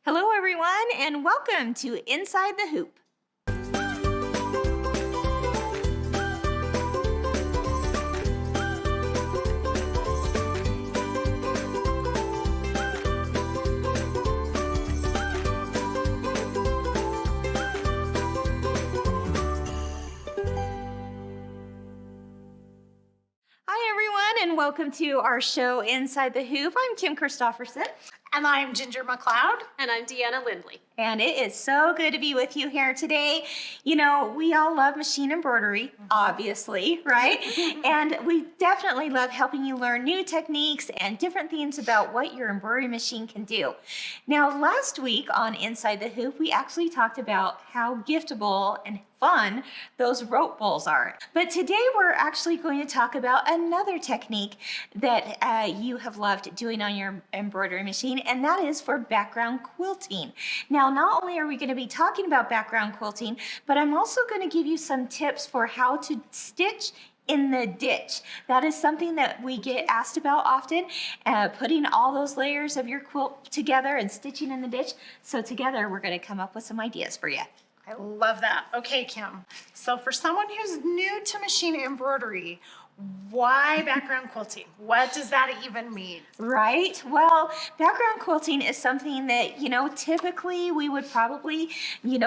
Hello everyone and welcome to Inside the Hoop. Hi everyone and welcome to our show Inside the Hoop. I'm Kim Christofferson. And I'm Ginger McLeod. And I'm Deanna Lindley. And it is so good to be with you here today. You know, we all love machine embroidery, obviously, right? And we definitely love helping you learn new techniques and different things about what your embroidery machine can do. Now, last week on Inside the Hoop, we actually talked about how giftable and fun those rope bowls are. But today we're actually going to talk about another technique that you have loved doing on your embroidery machine, and that is for background quilting. Now, not only are we going to be talking about background quilting, but I'm also going to give you some tips for how to stitch in the ditch. That is something that we get asked about often, putting all those layers of your quilt together and stitching in the ditch. So together we're going to come up with some ideas for you. I love that. Okay, Kim. So for someone who's new to machine embroidery, why background quilting? What does that even mean? Right? Well, background quilting is something that, typically we would probably,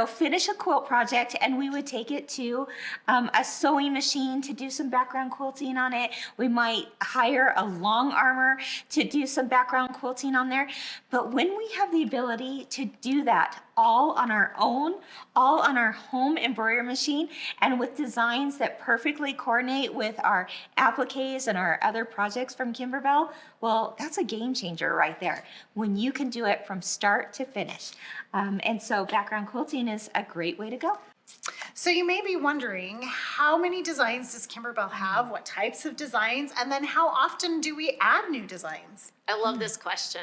finish a quilt project and we would take it to a sewing machine to do some background quilting on it. We might hire a long armor to do some background quilting on there. But when we have the ability to do that all on our own, all on our home embroidery machine, and with designs that perfectly coordinate with our appliques and our other projects from Kimberbell, well, that's a game changer right there when you can do it from start to finish. And so background quilting is a great way to go. So you may be wondering, how many designs does Kimberbell have? What types of designs? And then how often do we add new designs? I love this question.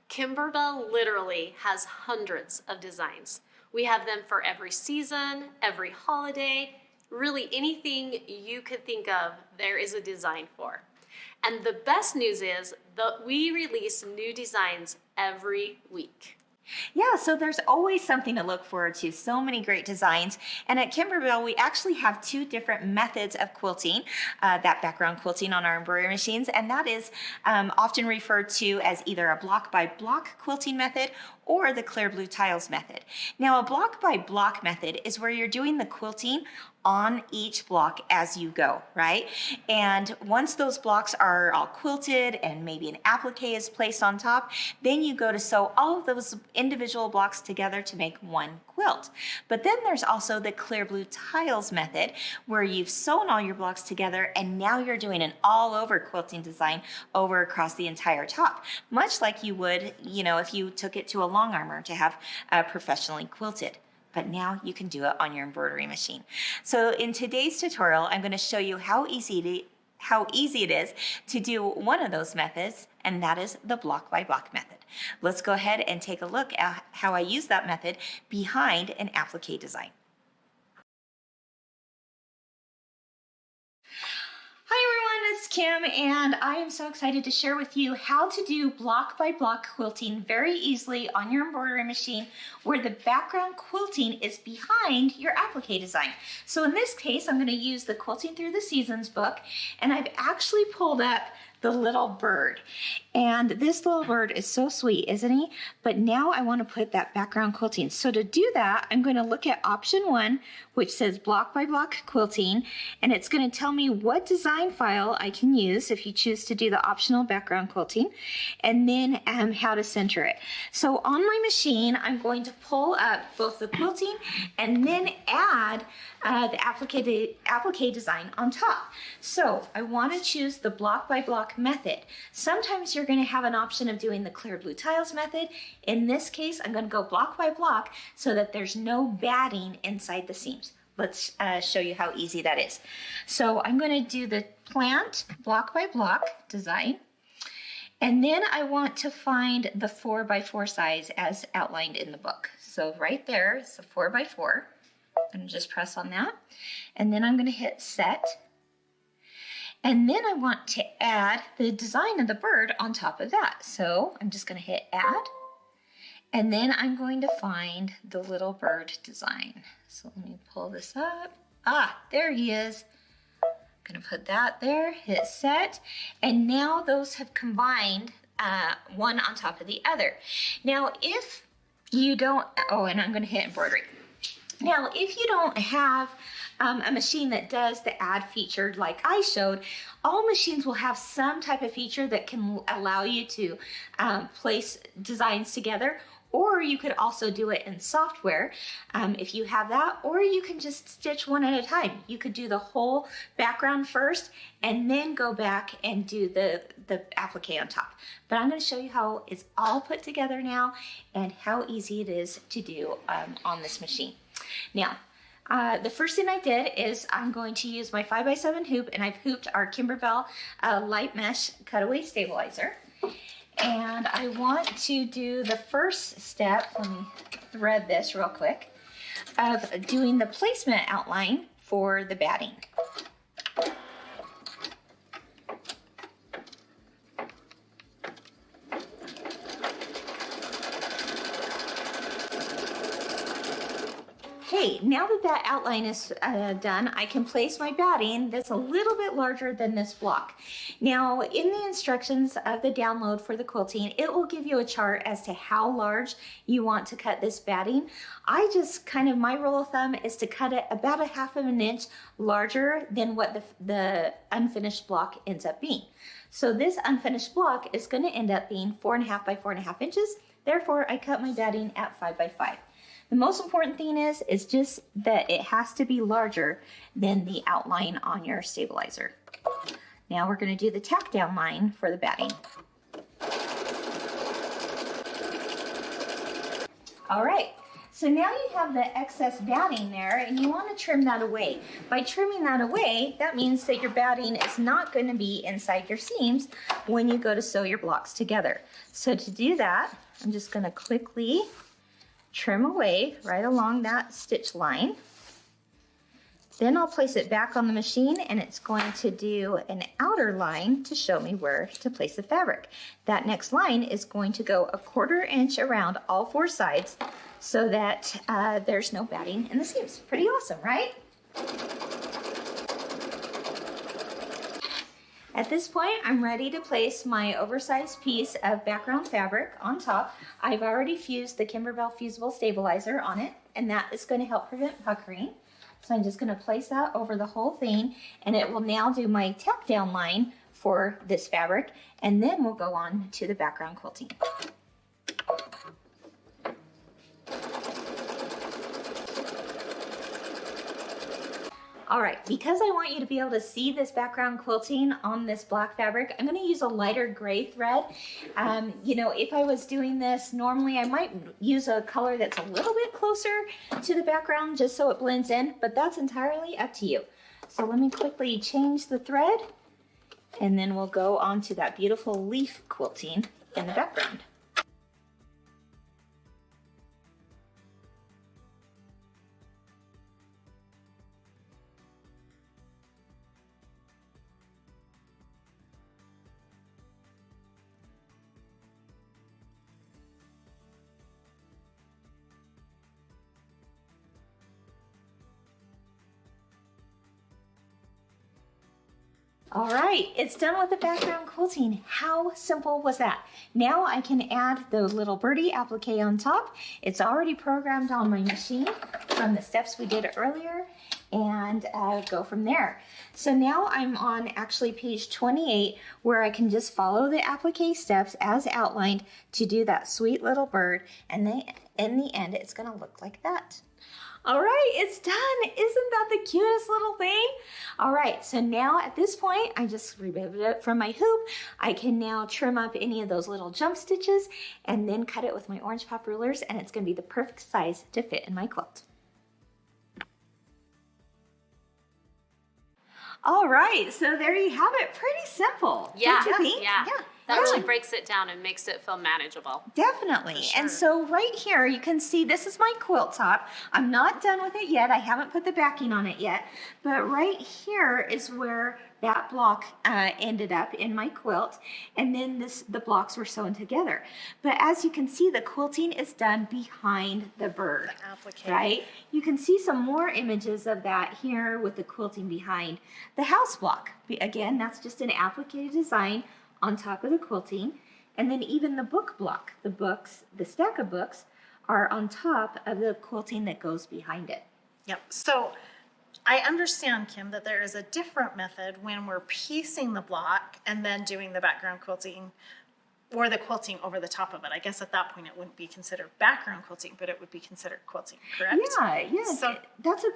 Kimberbell literally has hundreds of designs. We have them for every season, every holiday, really anything you could think of, there is a design for. And the best news is that we release new designs every week. Yeah, so there's always something to look forward to. So many great designs. And at Kimberbell, we actually have two different methods of quilting, that background quilting on our embroidery machines. And that is often referred to as either a block by block quilting method or the clear blue tiles method. Now, a block by block method is where you're doing the quilting on each block as you go, right? And once those blocks are all quilted and maybe an applique is placed on top, then you go to sew all of those individual blocks together to make one quilt. But then there's also the clear blue tiles method where you've sewn all your blocks together and now you're doing an all over quilting design over across the entire top, much like you would, if you took it to a long armor to have professionally quilted. But now you can do it on your embroidery machine. So in today's tutorial, I'm going to show you how easy it is to do one of those methods, and that is the block by block method. Let's go ahead and take a look at how I use that method behind an applique design. Hi everyone, it's Kim, and I am so excited to share with you how to do block by block quilting very easily on your embroidery machine where the background quilting is behind your applique design. So in this case, I'm going to use the Quilting Through the Seasons book, and I've actually pulled up the little bird. And this little bird is so sweet, isn't he? But now I want to put that background quilting. So to do that, I'm going to look at option 1, which says block by block quilting, and it's going to tell me what design file I can use if you choose to do the optional background quilting, and then how to center it. So on my machine, I'm going to pull up both the quilting and then add the applique design on top. So I want to choose the block by block method. Sometimes you're going to have an option of doing the clear blue tiles method. In this case, I'm going to go block by block so that there's no batting inside the seams. Let's show you how easy that is. So I'm going to do the plant block by block design. And then I want to find the 4x4 size as outlined in the book. So right there is the 4x4. I'm going to just press on that. And then I'm going to hit set. And then I want to add the design of the bird on top of that. So I'm just going to hit add. And then I'm going to find the little bird design. So let me pull this up. Ah, there he is. I'm gonna put that there, hit set. And now those have combined one on top of the other. Now, if you don't, oh, and I'm gonna hit embroidery. Now, if you don't have a machine that does the add feature like I showed, all machines will have some type of feature that can allow you to place designs together, or you could also do it in software if you have that, or you can just stitch one at a time. You could do the whole background first and then go back and do the applique on top. But I'm going to show you how it's all put together now and how easy it is to do on this machine. Now, the first thing I did is I'm going to use my 5x7 hoop, and I've hooped our Kimberbell light mesh cutaway stabilizer. And I want to do the first step, let me thread this real quick, of doing the placement outline for the batting. Okay, now that that outline is done, I can place my batting that's a little bit larger than this block. Now, in the instructions of the download for the quilting, it will give you a chart as to how large you want to cut this batting. I just my rule of thumb is to cut it about 1/2 inch larger than what the unfinished block ends up being. So this unfinished block is going to end up being 4.5 by 4.5 inches. Therefore, I cut my batting at 5 by 5. The most important thing is just that it has to be larger than the outline on your stabilizer. Now we're going to do the tack down line for the batting. All right, so now you have the excess batting there and you want to trim that away. By trimming that away, that means that your batting is not going to be inside your seams when you go to sew your blocks together. So to do that, I'm just going to quickly trim away right along that stitch line. Then I'll place it back on the machine and it's going to do an outer line to show me where to place the fabric. That next line is going to go 1/4 inch around all 4 sides so that there's no batting in the seams. Pretty awesome, right? At this point, I'm ready to place my oversized piece of background fabric on top. I've already fused the Kimberbell fusible stabilizer on it, and that is going to help prevent puckering. So I'm just going to place that over the whole thing, and it will now do my tack down line for this fabric, and then we'll go on to the background quilting. All right, because I want you to be able to see this background quilting on this black fabric, I'm going to use a lighter gray thread. You know, if I was doing this normally, I might use a color that's a little bit closer to the background just so it blends in, but that's entirely up to you. So let me quickly change the thread, and then we'll go on to that beautiful leaf quilting in the background. All right, it's done with the background quilting. How simple was that? Now I can add the little birdie applique on top. It's already programmed on my machine from the steps we did earlier, and go from there. So now I'm on actually page 28 where I can just follow the applique steps as outlined to do that sweet little bird, and then in the end it's gonna look like that. All right, it's done. Isn't that the cutest little thing? All right, so now at this point, I just removed it from my hoop. I can now trim up any of those little jump stitches and then cut it with my orange pop rulers, and it's gonna be the perfect size to fit in my quilt. All right, so there you have it. Pretty simple. Yeah, don't you think? yeah. That really breaks it down and makes it feel manageable. Definitely. Sure. And so right here, you can see this is my quilt top. I'm not done with it yet. I haven't put the backing on it yet. But right here is where that block ended up in my quilt, and then the blocks were sewn together. But as you can see, the quilting is done behind the bird, right? You can see some more images of that here with the quilting behind the house block. Again, that's just an appliqué design on top of the quilting. And then even the book block, the stack of books are on top of the quilting that goes behind it. Yep. So I understand, Kim, that there is a different method when we're piecing the block and then doing the background quilting or the quilting over the top of it. I guess at that point it wouldn't be considered background quilting, but it would be considered quilting, correct? Yeah. So that's a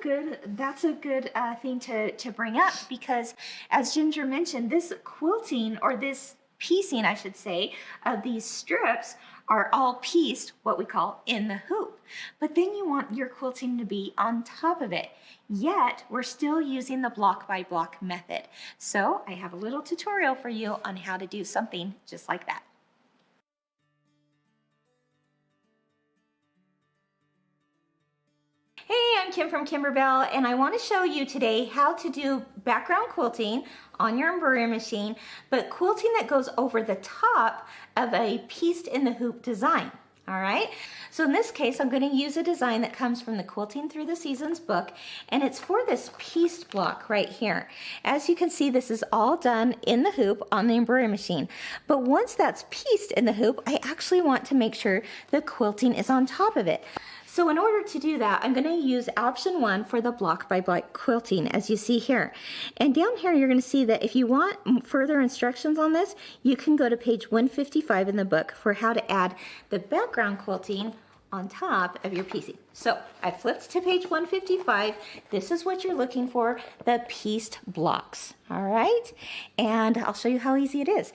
good thing to bring up, because as Ginger mentioned, this quilting, or this piecing, I should say, of these strips are all pieced, what we call in the hoop. But then you want your quilting to be on top of it. Yet we're still using the block by block method. So I have a little tutorial for you on how to do something just like that. Hey, I'm Kim from Kimberbell, and I want to show you today how to do background quilting on your embroidery machine, but quilting that goes over the top of a pieced in the hoop design. All right, so in this case, I'm going to use a design that comes from the Quilting Through the Seasons book, and it's for this pieced block right here. As you can see, this is all done in the hoop on the embroidery machine. But once that's pieced in the hoop, I actually want to make sure the quilting is on top of it. So in order to do that, I'm going to use option 1 for the block by block quilting, as you see here. And down here, you're going to see that if you want further instructions on this, you can go to page 155 in the book for how to add the background quilting on top of your piecing. So I flipped to page 155. This is what you're looking for, the pieced blocks. All right, and I'll show you how easy it is.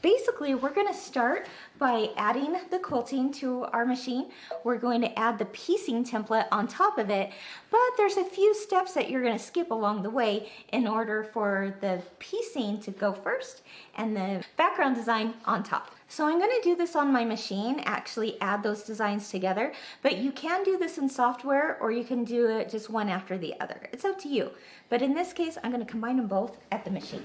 Basically, we're going to start by adding the quilting to our machine. We're going to add the piecing template on top of it, but there's a few steps that you're going to skip along the way in order for the piecing to go first and the background design on top. So I'm going to do this on my machine, actually add those designs together, but you can do this in software, or you can do it just one after the other. It's up to you. But in this case, I'm going to combine them both at the machine.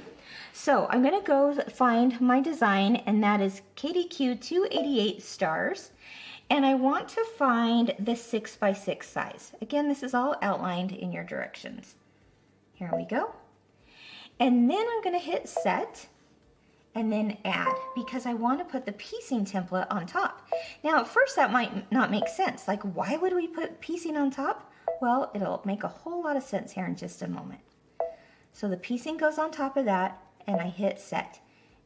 So I'm going to go find my design, and that is KDQ 288 stars. And I want to find the 6x6 size. Again, this is all outlined in your directions. Here we go. And then I'm going to hit set and then add, because I want to put the piecing template on top. Now, at first that might not make sense. Like, why would we put piecing on top? Well, it'll make a whole lot of sense here in just a moment. So the piecing goes on top of that, and I hit set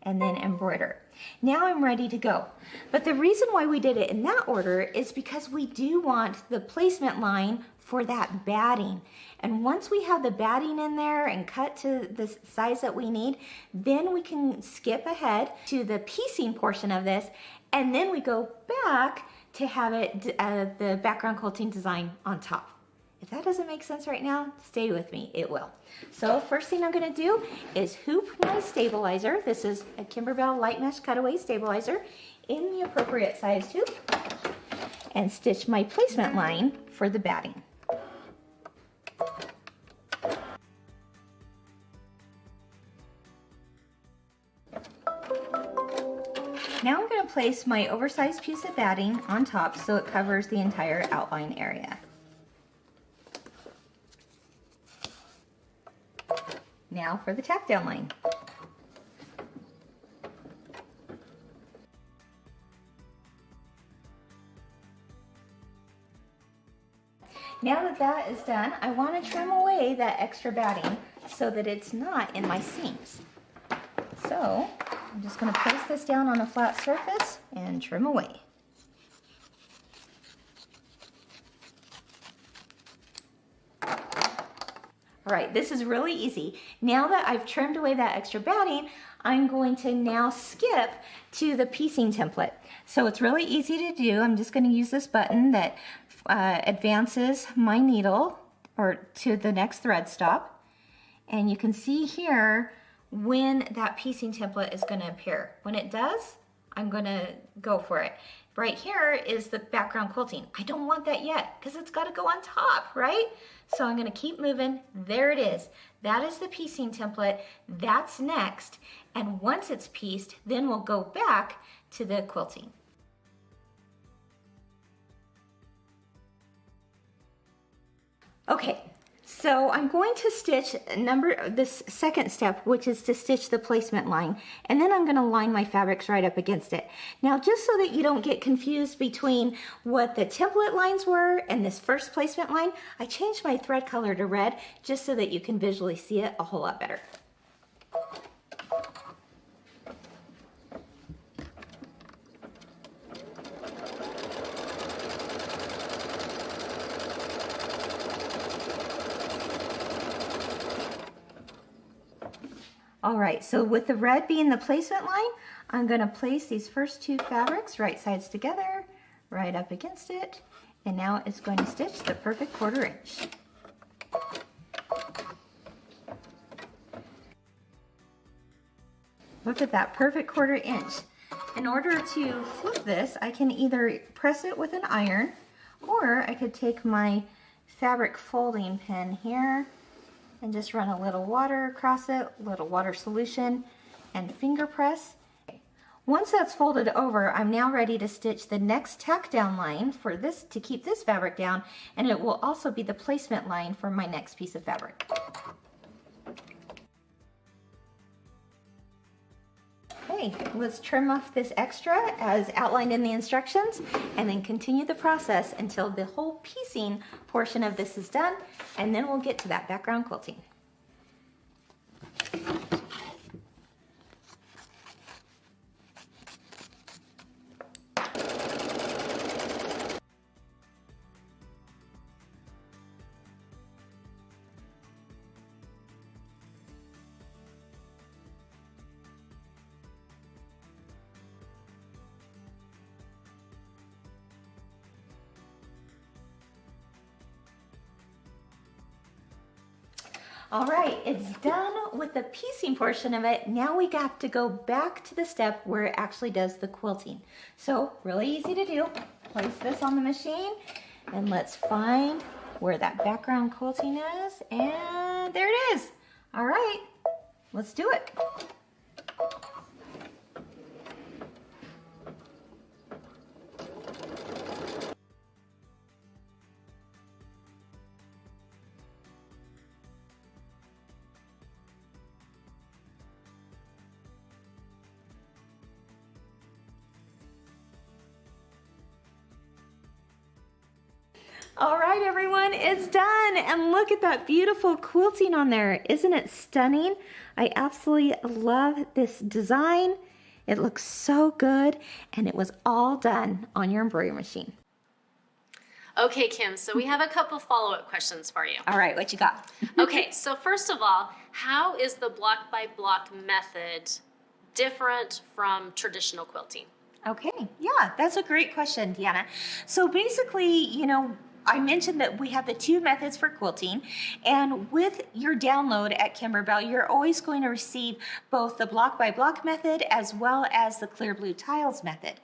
and then embroider. Now I'm ready to go. But the reason why we did it in that order is because we do want the placement line for that batting. And once we have the batting in there and cut to the size that we need, then we can skip ahead to the piecing portion of this, and then we go back to have it the background quilting design on top. If that doesn't make sense right now, stay with me, it will. So first thing I'm going to do is hoop my stabilizer. This is a Kimberbell light mesh cutaway stabilizer in the appropriate size hoop, and stitch my placement line for the batting. Now I'm going to place my oversized piece of batting on top so it covers the entire outline area. Now for the tack down line. Now that that is done, I want to trim away that extra batting so that it's not in my seams. So I'm just going to place this down on a flat surface and trim away. All right, this is really easy. Now that I've trimmed away that extra batting, I'm going to now skip to the piecing template. So it's really easy to do. I'm just going to use this button that advances my needle to the next thread stop. And you can see here when that piecing template is going to appear. When it does, I'm gonna go for it. Right here is the background quilting. I don't want that yet because it's gotta go on top, right? So I'm gonna keep moving. There it is. That is the piecing template. That's next. And once it's pieced, then we'll go back to the quilting. Okay, so I'm going to stitch this second step, which is to stitch the placement line, and then I'm going to line my fabrics right up against it. Now, just so that you don't get confused between what the template lines were and this first placement line, I changed my thread color to red just so that you can visually see it a whole lot better. All right, so with the red being the placement line, I'm gonna place these first two fabrics right sides together, right up against it, and now it's going to stitch the perfect 1/4 inch. Look at that perfect 1/4 inch. In order to flip this, I can either press it with an iron, or I could take my fabric folding pin here and just run a little water across it, a little water solution, and finger press. Once that's folded over, I'm now ready to stitch the next tack down line for this to keep this fabric down, and it will also be the placement line for my next piece of fabric. Okay, let's trim off this extra as outlined in the instructions, and then continue the process until the whole piecing portion of this is done, and then we'll get to that background quilting. All right, it's done with the piecing portion of it. Now we got to go back to the step where it actually does the quilting. So really easy to do. Place this on the machine and let's find where that background quilting is. And there it is. All right, let's do it. All right, everyone, it's done. And look at that beautiful quilting on there. Isn't it stunning? I absolutely love this design. It looks so good, and it was all done on your embroidery machine. Okay, Kim, so we have a couple follow-up questions for you. All right, what you got? Okay, so first of all, how is the block by block method different from traditional quilting? Okay, yeah, that's a great question, Deanna. So basically, I mentioned that we have the two methods for quilting, and with your download at Kimberbell, you're always going to receive both the block by block method as well as the clear blue tiles method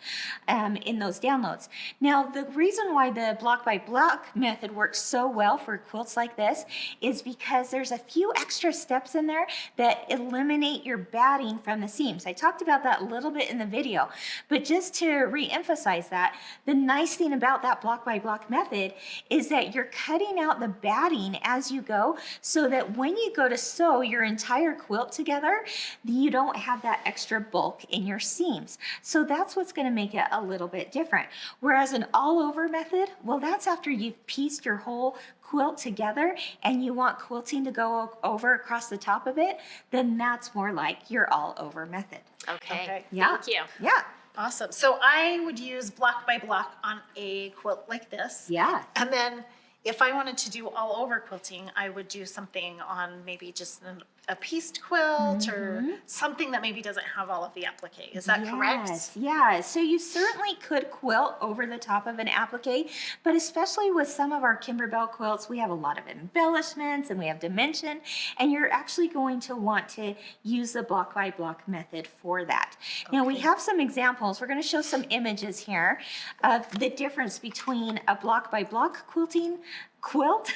in those downloads. Now, the reason why the block by block method works so well for quilts like this is because there's a few extra steps in there that eliminate your batting from the seams. I talked about that a little bit in the video, but just to re-emphasize that, the nice thing about that block by block method is that you're cutting out the batting as you go so that when you go to sew your entire quilt together, you don't have that extra bulk in your seams. So that's what's going to make it a little bit different. Whereas an all over method, well, that's after you've pieced your whole quilt together and you want quilting to go over across the top of it, then that's more like your all over method. Okay. Yeah. Thank you. Yeah. Awesome. So I would use block by block on a quilt like this. Yeah. And then if I wanted to do all over quilting, I would do something on maybe just a pieced quilt or something that maybe doesn't have all of the applique. Is that correct? Yes, yeah. So you certainly could quilt over the top of an applique, but especially with some of our Kimberbell quilts, we have a lot of embellishments and we have dimension, and you're actually going to want to use the block by block method for that. Now we have some examples. We're going to show some images here of the difference between a block by block quilting quilt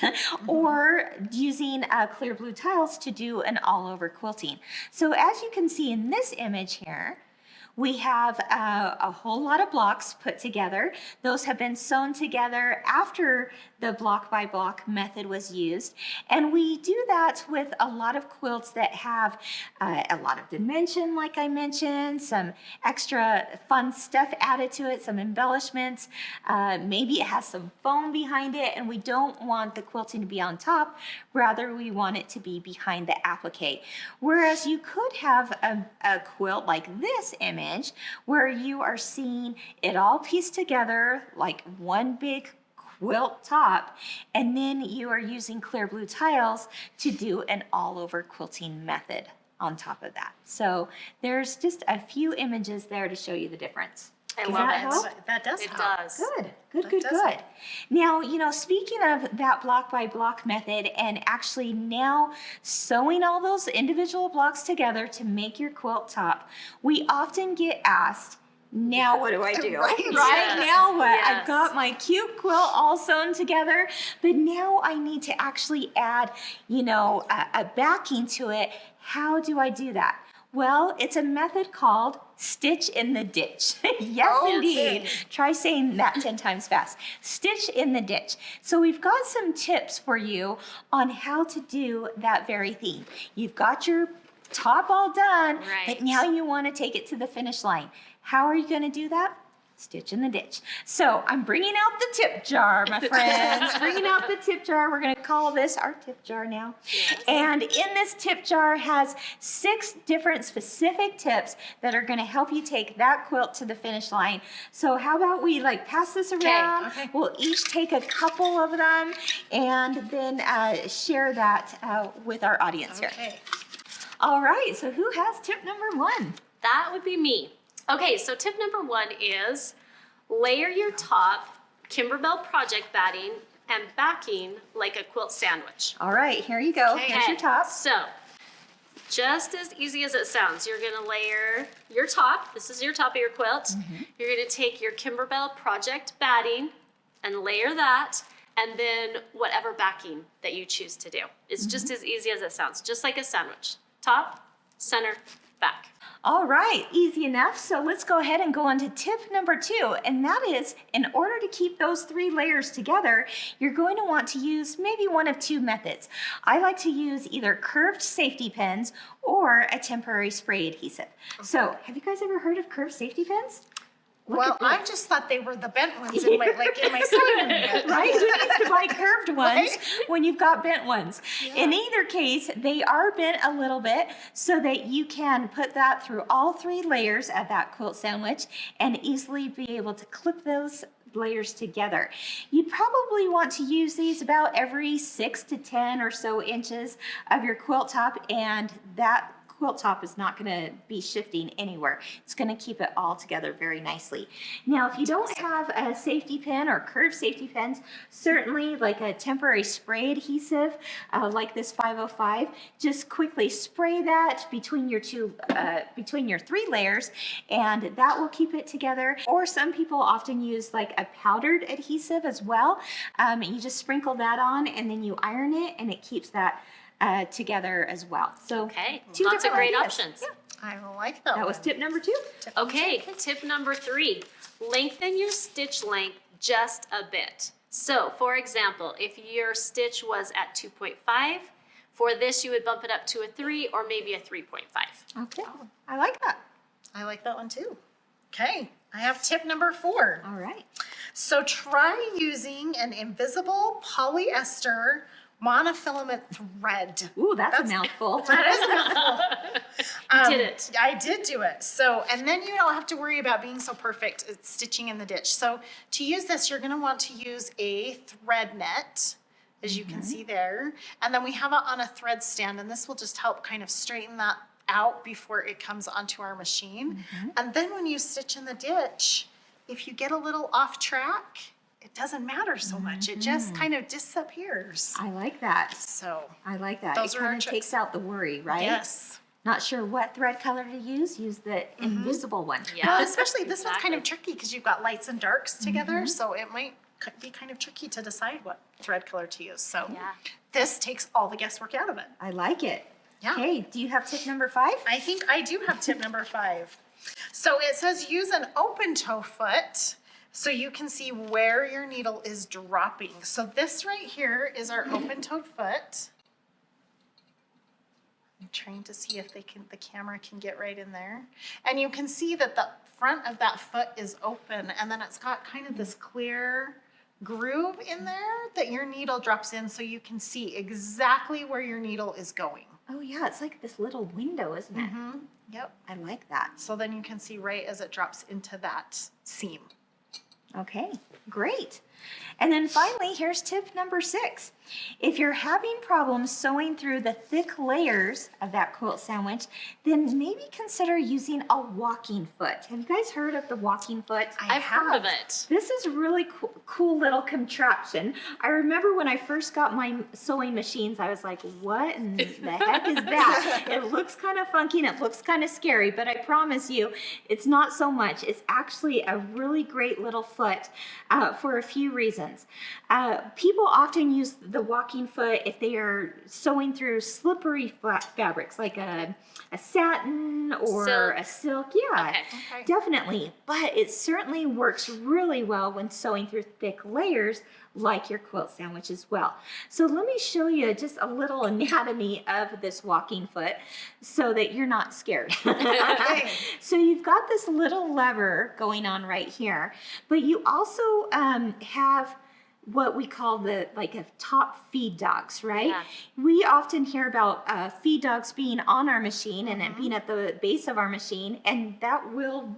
or using clear blue tiles to do an all over quilting. So as you can see in this image here, we have a whole lot of blocks put together. Those have been sewn together after the block by block method was used. And we do that with a lot of quilts that have a lot of dimension, like I mentioned, some extra fun stuff added to it, some embellishments. Maybe it has some foam behind it, and we don't want the quilting to be on top. Rather, we want it to be behind the applique. Whereas you could have a quilt like this image, where you are seeing it all pieced together like one big quilt top, and then you are using clear blue tiles to do an all over quilting method on top of that. So there's just a few images there to show you the difference. I Does love that it. help? That does It help. does. Good. Now, speaking of that block by block method and actually now sewing all those individual blocks together to make your quilt top, we often get asked, now what do I do? Right. Yes. Now what? Yes. I've got my cute quilt all sewn together, but now I need to actually add, a backing to it. How do I do that? Well, it's a method called stitch in the ditch. Yes, indeed. Try saying that 10 times fast. Stitch in the ditch. So we've got some tips for you on how to do that very thing. You've got your top all done, but now you want to take it to the finish line. How are you going to do that? Stitch in the ditch. So I'm bringing out the tip jar, my friends. Bringing out the tip jar. We're going to call this our tip jar now. Yes. And in this tip jar has 6 different specific tips that are going to help you take that quilt to the finish line. So how about we pass this around? Okay. We'll each take a couple of them and then share that with our audience here. All right. So who has tip number 1? That would be me. Okay, so tip number 1 is layer your top Kimberbell project batting and backing like a quilt sandwich. All right, here you go. Here's your top. So, just as easy as it sounds, you're going to layer your top. This is your top of your quilt. You're going to take your Kimberbell project batting and layer that, and then whatever backing that you choose to do. It's just as easy as it sounds, just like a sandwich. Top, center, back. All right, easy enough. So let's go ahead and go on to tip number 2, and that is, in order to keep those 3 layers together, you're going to want to use maybe one of 2 methods. I like to use either curved safety pins or a temporary spray adhesive. So have you guys ever heard of curved safety pins? Well, I just thought they were the bent ones in my sewing room. Right? You used to buy curved ones when you've got bent ones. Yeah. In either case, they are bent a little bit so that you can put that through all 3 layers of that quilt sandwich and easily be able to clip those layers together. You probably want to use these about every 6 to 10 or so inches of your quilt top, and that quilt top is not going to be shifting anywhere. It's going to keep it all together very nicely. Now, if you don't have a safety pin or curved safety pins, certainly like a temporary spray adhesive, like this 505, just quickly spray that between your 3 layers, and that will keep it together. Or some people often use like a powdered adhesive as well. You just sprinkle that on and then you iron it, and it keeps that together as well. So 2 lots of great ideas. options. Yeah. I like that. That was tip number 2. Okay, tip number 3, lengthen your stitch length just a bit. So, for example, if your stitch was at 2.5, for this you would bump it up to a 3 or maybe a 3.5. Okay, I like that. I like that one too. Okay, I have tip number 4. All right. So try using an invisible polyester monofilament thread. Ooh, that's a mouthful. That is a mouthful. You did it. I did do it. So, and then you don't have to worry about being so perfect at stitching in the ditch. So to use this, you're going to want to use a thread net as you can see there. And then we have it on a thread stand, and this will just help kind of straighten that out before it comes onto our machine. And then when you stitch in the ditch, if you get a little off track, it doesn't matter so much. It just kind of disappears. I like that. So I like that. those It are our kind of tricks. takes out the worry, right? Yes. Not sure what thread color to use the invisible one. Yeah. Well, especially this one's kind of Exactly. tricky because you've got lights and darks together, so it might be kind of tricky to decide what thread color to use. So Yeah. this takes all the guesswork out of it. I like it. Yeah. Okay, do you have tip number 5? I think I do have tip number 5. So it says use an open toe foot so you can see where your needle is dropping. So this right here is our open toed foot. I'm trying to see if the camera can get right in there. And you can see that the front of that foot is open, and then it's got kind of this clear groove in there that your needle drops in, so you can see exactly where your needle is going. Oh yeah, it's like this little window, isn't it? Yep. I like that. So then you can see right as it drops into that seam. Okay, great. And then finally, here's tip number 6. If you're having problems sewing through the thick layers of that quilt sandwich, then maybe consider using a walking foot. Have you guys heard of the walking foot? I've heard of it. This is a really cool little contraption. I remember when I first got my sewing machines, I was like, what in the heck is that? It looks kind of funky and it looks kind of scary, but I promise you, it's not so much. It's actually a really great little foot for a few reasons. People often use the walking foot if they are sewing through slippery fabrics like a satin or Silk. a silk. Yeah, Okay. definitely. But it certainly works really well when sewing through thick layers like your quilt sandwich as well. So let me show you just a little anatomy of this walking foot so that you're not scared. Okay. So you've got this little lever going on right here, but you also have what we call a top feed dogs, right? Yeah. We often hear about feed dogs being on our machine and it being at the base of our machine, and that will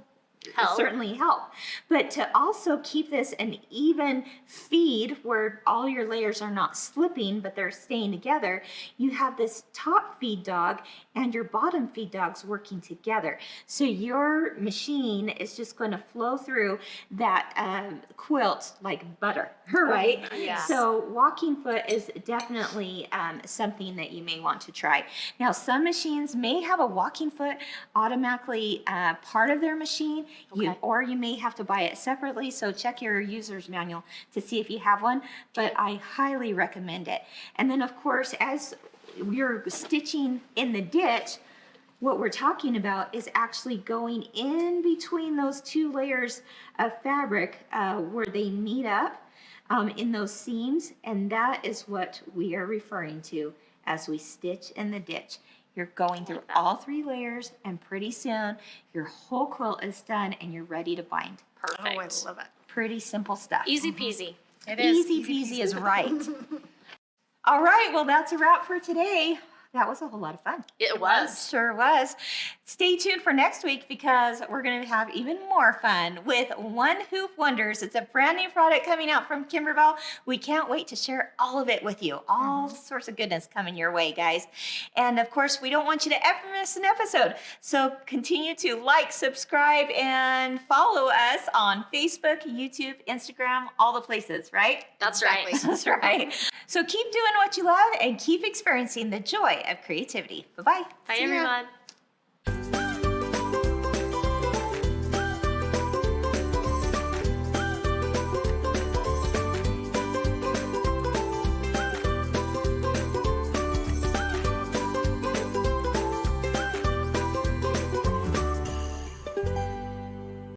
certainly help. But to also keep this an even feed where all your layers are not slipping, but they're staying together, you have this top feed dog and your bottom feed dogs working together. So your machine is just going to flow through that quilt like butter, right? Yes. So walking foot is definitely something that you may want to try. Now, some machines may have a walking foot automatically part of their machine, or you may have to buy it separately. So check your user's manual to see if you have one, but I highly recommend it. And then of course, as you're stitching in the ditch, what we're talking about is actually going in between those two layers of fabric where they meet up in those seams, and that is what we are referring to as we stitch in the ditch. You're going through all 3 layers, and pretty soon your whole quilt is done and you're ready to bind. Perfect. Oh, I love it. Pretty simple stuff. Easy peasy. It is. Easy peasy is right. All right, well, that's a wrap for today. That was a whole lot of fun. It was. Sure was. Stay tuned for next week because we're going to have even more fun with One Hoop Wonders. It's a brand new product coming out from Kimberbell. We can't wait to share all of it with you. All sorts of goodness coming your way, guys. And of course, we don't want you to ever miss an episode. So continue to like, subscribe, and follow us on Facebook, YouTube, Instagram, all the places, right? That's Exactly. right. That's right. So keep doing what you love and keep experiencing the joy of creativity. Bye-bye. Bye, See ya. everyone.